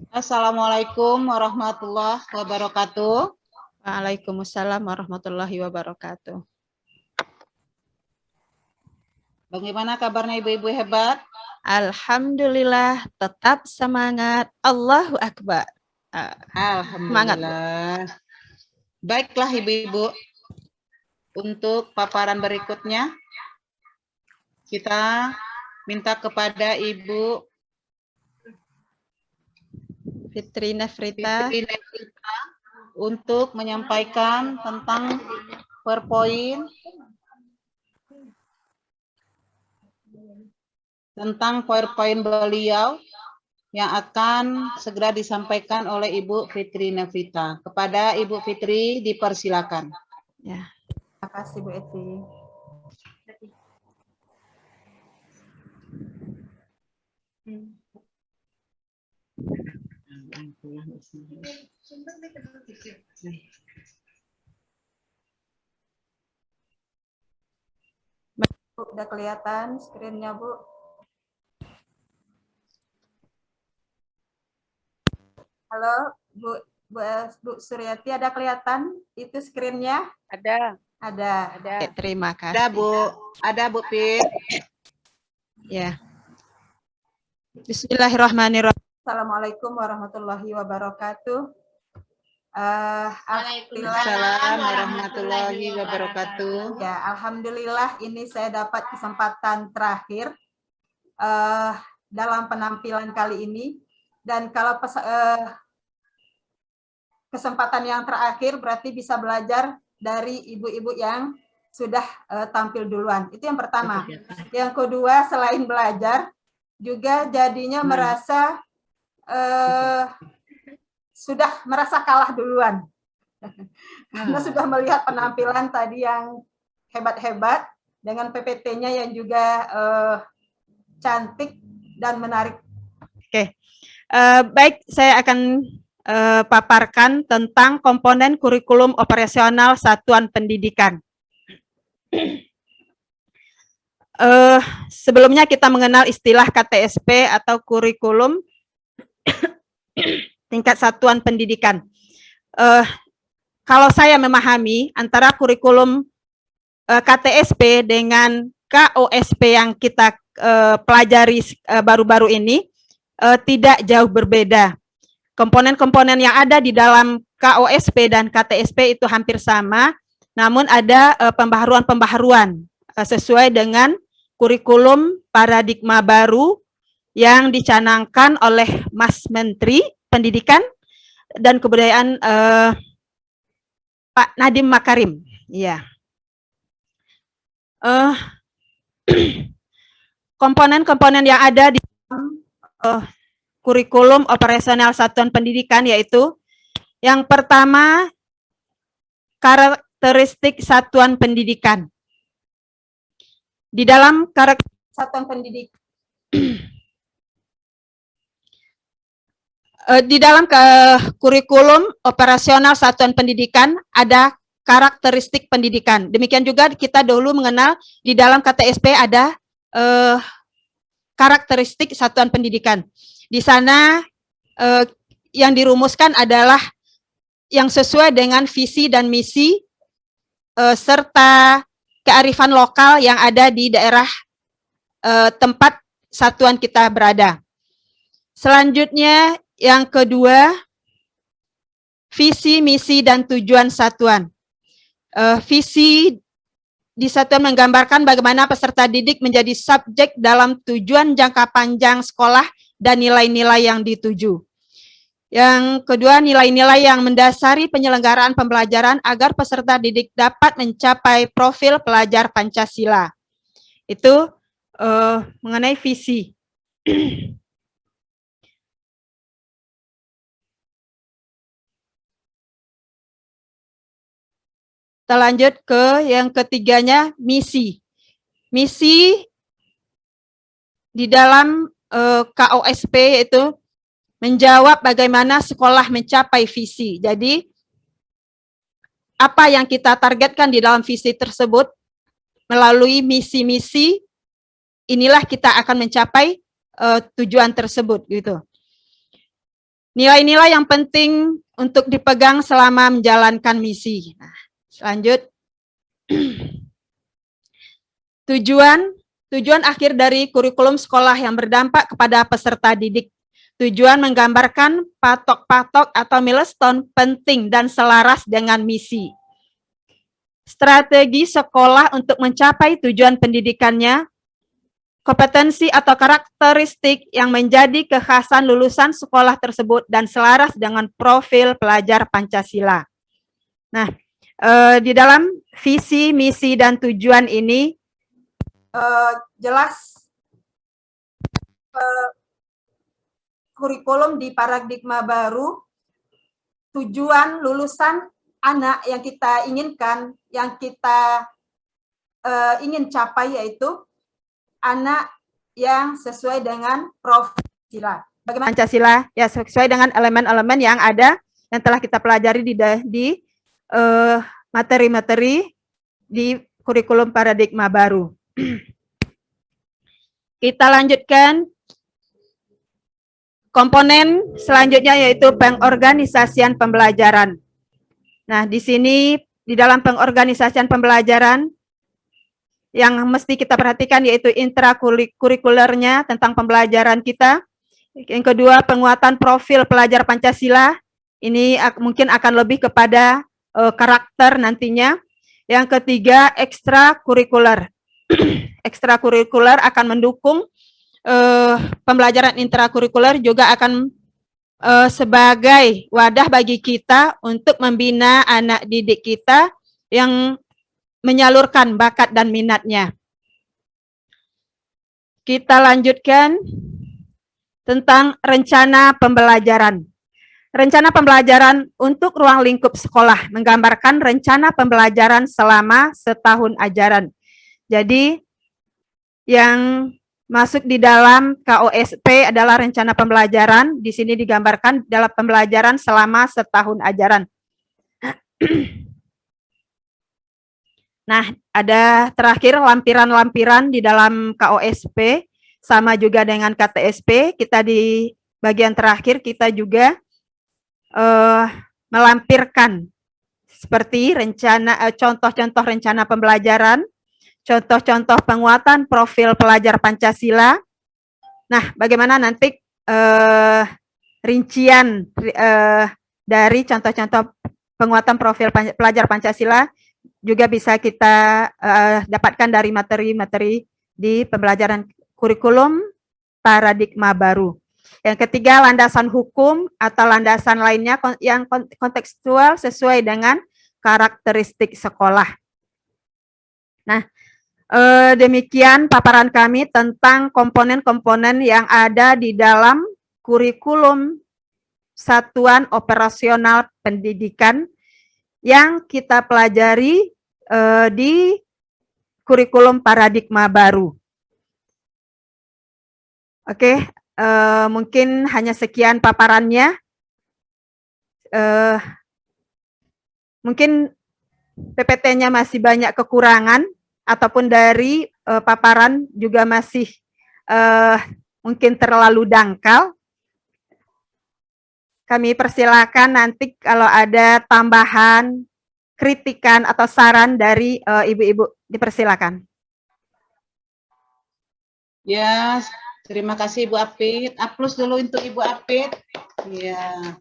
Assalamualaikum warahmatullahi wabarakatuh. Waalaikumsalam warahmatullahi wabarakatuh. Bagaimana kabarnya ibu-ibu hebat? Alhamdulillah, tetap semangat. Allahu Akbar. Semangat, Bu. Alhamdulillah. Baiklah ibu-ibu, untuk paparan berikutnya kita minta kepada Ibu Fitri Nefrita untuk menyampaikan tentang PowerPoint beliau yang akan segera disampaikan oleh Ibu Fitri Nefrita. Kepada Ibu Fitri dipersilakan. Ya. Terima kasih Bu Eti. Bu, udah kelihatan screen-nya, Bu? Halo, Bu Suryati, ada kelihatan itu screen-nya? Ada. Terima kasih. Ada Bu Fit. Ya. Bismillahirrahmanirrahim. Assalamualaikum warahmatullahi wabarakatuh. Waalaikumsalam warahmatullahi wabarakatuh. Ya, alhamdulillah ini saya dapat kesempatan terakhir dalam penampilan kali ini. Dan kalau kesempatan yang terakhir berarti bisa belajar dari ibu-ibu yang sudah tampil duluan. Itu yang pertama. Yang kedua, selain belajar, juga jadinya merasa sudah merasa kalah duluan. Karena sudah melihat penampilan tadi yang hebat-hebat, dengan PPT-nya yang juga cantik dan menarik. Oke. Baik, saya akan paparkan tentang komponen kurikulum operasional satuan pendidikan. Sebelumnya kita mengenal istilah KTSP atau kurikulum tingkat satuan pendidikan. Kalau saya memahami antara kurikulum KTSP dengan KOSP yang kita pelajari baru-baru ini tidak jauh berbeda. Komponen-komponen yang ada di dalam KOSP dan KTSP itu hampir sama, namun ada pembaharuan-pembaharuan sesuai dengan kurikulum paradigma baru yang dicanangkan oleh Mas Menteri Pendidikan dan Kebudayaan Pak Nadiem Makarim. Iya. Komponen-komponen yang ada di kurikulum operasional satuan pendidikan yaitu yang pertama, karakteristik satuan pendidikan. Di dalam karakteristik satuan pendidikan, di dalam kurikulum operasional satuan pendidikan ada karakteristik pendidikan. Demikian juga kita dahulu mengenal di dalam KTSP ada karakteristik satuan pendidikan. Di sana yang dirumuskan adalah yang sesuai dengan visi dan misi serta kearifan lokal yang ada di daerah tempat satuan kita berada. Selanjutnya yang kedua, visi, misi, dan tujuan satuan. Visi di satuan menggambarkan bagaimana peserta didik menjadi subjek dalam tujuan jangka panjang sekolah dan nilai-nilai yang dituju. Yang kedua, nilai-nilai yang mendasari penyelenggaraan pembelajaran agar peserta didik dapat mencapai profil pelajar Pancasila. Itu mengenai visi. Kita lanjut ke yang ketiganya, misi. Misi di dalam KOSP itu menjawab bagaimana sekolah mencapai visi. Jadi, apa yang kita targetkan di dalam visi tersebut, melalui misi-misi, inilah kita akan mencapai tujuan tersebut. Gitu. Nilai-nilai yang penting untuk dipegang selama menjalankan misi. Nah, lanjut. Tujuan akhir dari kurikulum sekolah yang berdampak kepada peserta didik. Tujuan menggambarkan patok-patok atau milestone penting dan selaras dengan misi. Strategi sekolah untuk mencapai tujuan pendidikannya, kompetensi atau karakteristik yang menjadi kekhasan lulusan sekolah tersebut dan selaras dengan profil pelajar Pancasila. Nah, di dalam visi, misi, dan tujuan ini jelas kurikulum di paradigma baru, tujuan lulusan anak yang kita inginkan, yang kita ingin capai yaitu anak yang sesuai dengan profil Pancasila. Bagaimana Pancasila? Ya, sesuai dengan elemen-elemen yang ada yang telah kita pelajari di materi-materi di kurikulum paradigma baru. Kita lanjutkan komponen selanjutnya yaitu pengorganisasian pembelajaran. Nah, di sini di dalam pengorganisasian pembelajaran yang mesti kita perhatikan yaitu intrakurikulernya tentang pembelajaran kita. Yang kedua, penguatan profil pelajar Pancasila. Ini mungkin akan lebih kepada karakter nantinya. Yang ketiga, ekstrakurikuler. Ekstrakurikuler akan mendukung pembelajaran intrakurikuler, juga akan sebagai wadah bagi kita untuk membina anak didik kita yang menyalurkan bakat dan minatnya. Kita lanjutkan tentang rencana pembelajaran. Rencana pembelajaran untuk ruang lingkup sekolah menggambarkan rencana pembelajaran selama setahun ajaran. Jadi yang masuk di dalam KOSP adalah rencana pembelajaran. Di sini digambarkan dalam pembelajaran selama setahun ajaran. Nah, ada terakhir lampiran-lampiran di dalam KOSP, sama juga dengan KTSP. Kita di bagian terakhir kita juga melampirkan seperti rencana, contoh-contoh rencana pembelajaran, contoh-contoh penguatan profil pelajar Pancasila. Nah, bagaimana nanti rincian dari contoh-contoh penguatan profil pelajar Pancasila juga bisa kita dapatkan dari materi-materi di pembelajaran kurikulum paradigma baru. Yang ketiga, landasan hukum atau landasan lainnya yang kontekstual sesuai dengan karakteristik sekolah. Nah, demikian paparan kami tentang komponen-komponen yang ada di dalam kurikulum satuan operasional pendidikan yang kita pelajari di kurikulum paradigma baru. Oke, mungkin hanya sekian paparannya. Mungkin PPT-nya masih banyak kekurangan, ataupun dari paparan juga masih mungkin terlalu dangkal. Kami persilakan nanti kalau ada tambahan, kritikan atau saran dari ibu-ibu, dipersilakan. Ya, terima kasih Ibu Apit. Aplaus dulu untuk Ibu Apit. Iya.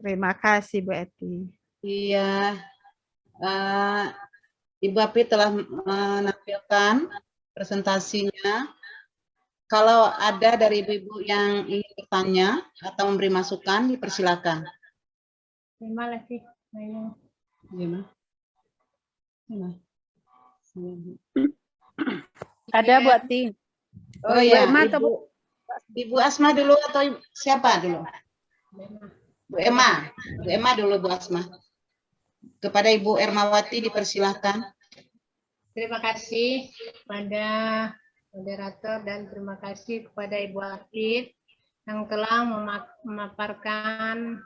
Terima kasih Bu Eti. Iya. Ibu Apit telah menampilkan presentasinya. Kalau ada dari ibu-ibu yang ingin bertanya atau memberi masukan, dipersilakan. Terima kasih. Ada Bu Ati. Oh iya, Ibu Asma dulu atau siapa dulu? Bu Emma. Bu Emma dulu, Bu Asma. Kepada Ibu Ermawati dipersilakan. Terima kasih pada moderator dan terima kasih kepada Ibu Apit yang telah memaparkan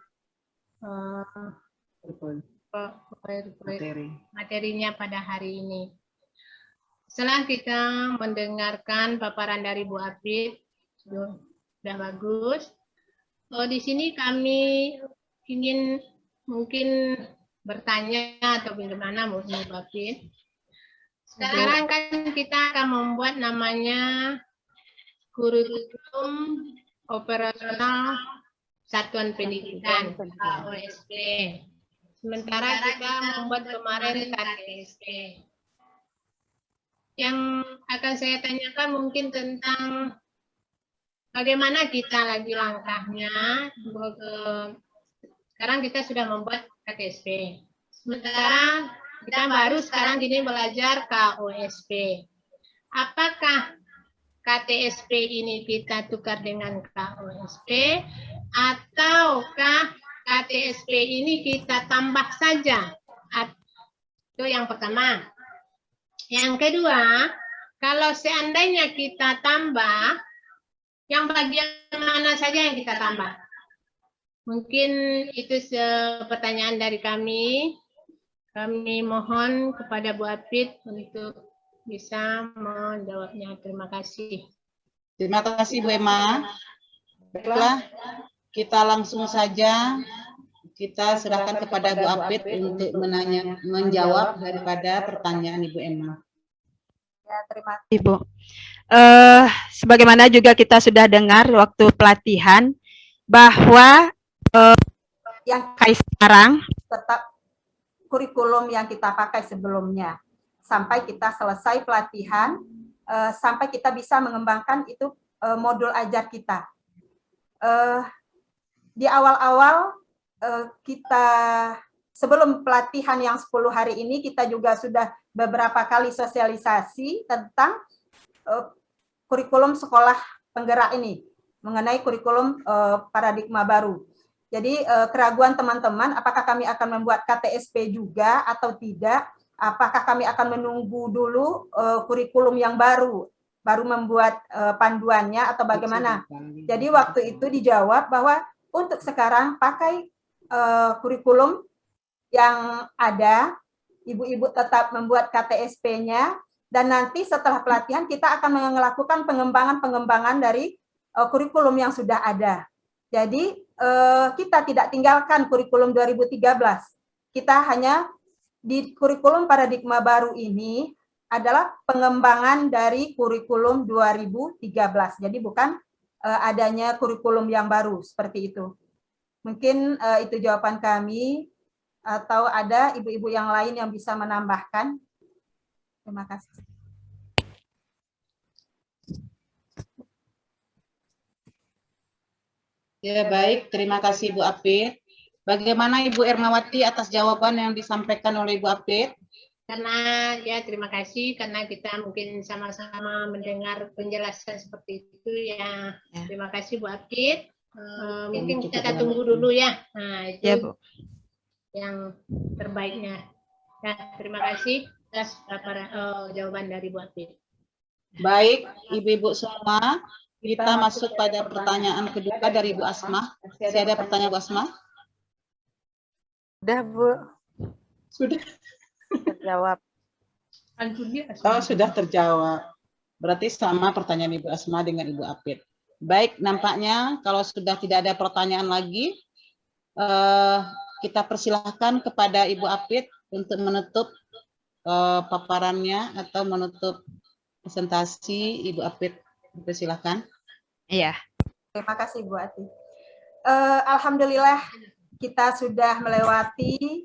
materinya pada hari ini. Setelah kita mendengarkan paparan dari Bu Apit, sudah bagus. di sini kami ingin mungkin bertanya atau bagaimana menurut Bapit. Sekarang kan kita akan membuat namanya kurikulum operasional satuan pendidikan KOSP. Sementara kita membuat kemarin KTSP. Yang akan saya tanyakan mungkin tentang bagaimana kita lagi langkahnya. Sekarang kita sudah membuat KTSP. Sementara kita baru sekarang ini belajar KOSP. Apakah KTSP ini kita tukar dengan KOSP ataukah KTSP ini kita tambah saja? Itu yang pertama. Yang kedua, kalau seandainya kita tambah, yang bagian mana saja yang kita tambah? Mungkin itu pertanyaan dari kami. Kami mohon kepada Bu Apit untuk bisa menjawabnya. Terima kasih. Terima kasih Bu Emma. Baiklah, kita langsung saja kita serahkan kepada Bu Apit untuk menjawab daripada pertanyaan Ibu Emma. Ya, terima kasih Bu. Sebagaimana juga kita sudah dengar waktu pelatihan bahwa yang kayak sekarang tetap kurikulum yang kita pakai sebelumnya sampai kita selesai pelatihan, sampai kita bisa mengembangkan itu modul ajar kita. Di awal-awal kita sebelum pelatihan yang 10 hari ini kita juga sudah beberapa kali sosialisasi tentang kurikulum sekolah penggerak ini mengenai kurikulum paradigma baru. Jadi keraguan teman-teman apakah kami akan membuat KTSP juga atau tidak, apakah kami akan menunggu dulu kurikulum yang baru membuat panduannya atau bagaimana. Jadi waktu itu dijawab bahwa untuk sekarang pakai kurikulum yang ada, ibu-ibu tetap membuat KTSP-nya, dan nanti setelah pelatihan kita akan melakukan pengembangan dari kurikulum yang sudah ada. Jadi kita tidak tinggalkan kurikulum 2013. Kita hanya di kurikulum paradigma baru ini adalah pengembangan dari kurikulum 2013. Jadi bukan adanya kurikulum yang baru seperti itu. Mungkin itu jawaban kami, atau ada ibu-ibu yang lain yang bisa menambahkan. Terima kasih. Ya baik, terima kasih Bu Apit. Bagaimana Ibu Ermawati atas jawaban yang disampaikan oleh Ibu Apit? Karena ya terima kasih karena kita mungkin sama-sama mendengar penjelasan seperti itu ya. Terima kasih Bu Apit. Mungkin kita tunggu dulu ya. Nah itu ya, Bu, yang terbaiknya. Ya, terima kasih atas jawaban dari Bu Apit. Baik, ibu-ibu semua, kita masuk pada pertanyaan kedua dari Bu Asma. Masih ada pertanyaan Bu Asma? Sudah Bu. Sudah. Terjawab. Oh, sudah terjawab. Berarti sama pertanyaan Ibu Asma dengan Ibu Apit. Baik, nampaknya kalau sudah tidak ada pertanyaan lagi, kita persilahkan kepada Ibu Apit untuk menutup paparannya atau menutup presentasi. Ibu Apit, persilahkan. Iya. Terima kasih Bu Ati. Alhamdulillah kita sudah melewati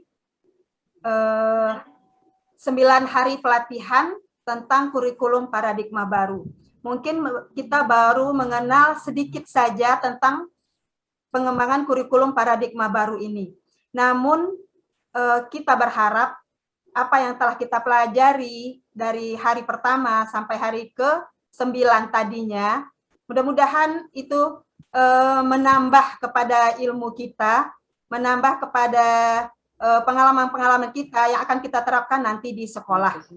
9 hari pelatihan tentang kurikulum paradigma baru. Mungkin kita baru mengenal sedikit saja tentang pengembangan kurikulum paradigma baru ini. Namun kita berharap apa yang telah kita pelajari dari hari pertama sampai hari ke-9 tadinya, mudah-mudahan itu menambah kepada ilmu kita, menambah kepada pengalaman-pengalaman kita yang akan kita terapkan nanti di sekolah.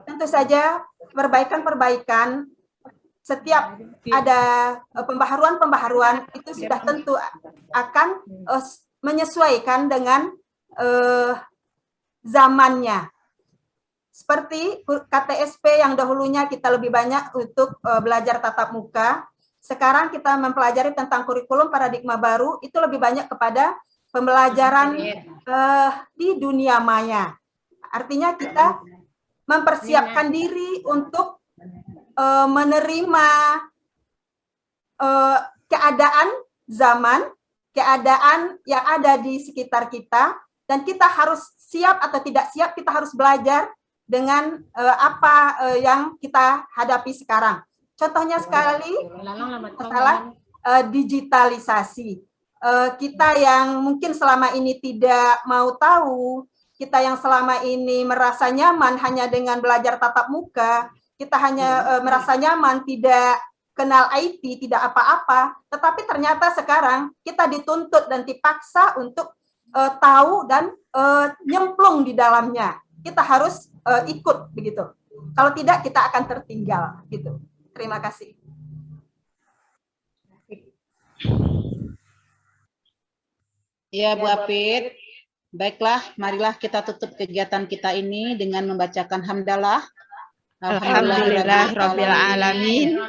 Tentu saja perbaikan-perbaikan, setiap ada pembaharuan-pembaharuan itu sudah tentu akan menyesuaikan dengan zamannya. Seperti KTSP yang dahulunya kita lebih banyak untuk belajar tatap muka, sekarang kita mempelajari tentang kurikulum paradigma baru, itu lebih banyak kepada pembelajaran di dunia maya. Artinya kita mempersiapkan diri untuk menerima keadaan zaman, keadaan yang ada di sekitar kita, dan kita harus siap atau tidak siap, kita harus belajar dengan apa yang kita hadapi sekarang. Contohnya sekali, masalah digitalisasi. Kita yang mungkin selama ini tidak mau tahu, kita yang selama ini merasa nyaman hanya dengan belajar tatap muka, kita hanya merasa nyaman tidak kenal IT, tidak apa-apa, tetapi ternyata sekarang kita dituntut dan dipaksa untuk tahu dan nyemplung di dalamnya. Kita harus ikut begitu. Kalau tidak kita akan tertinggal gitu. Terima kasih. Ya, Bu Apit. Baiklah, marilah kita tutup kegiatan kita ini dengan membacakan hamdalah. Alhamdulillahirabbil alamin.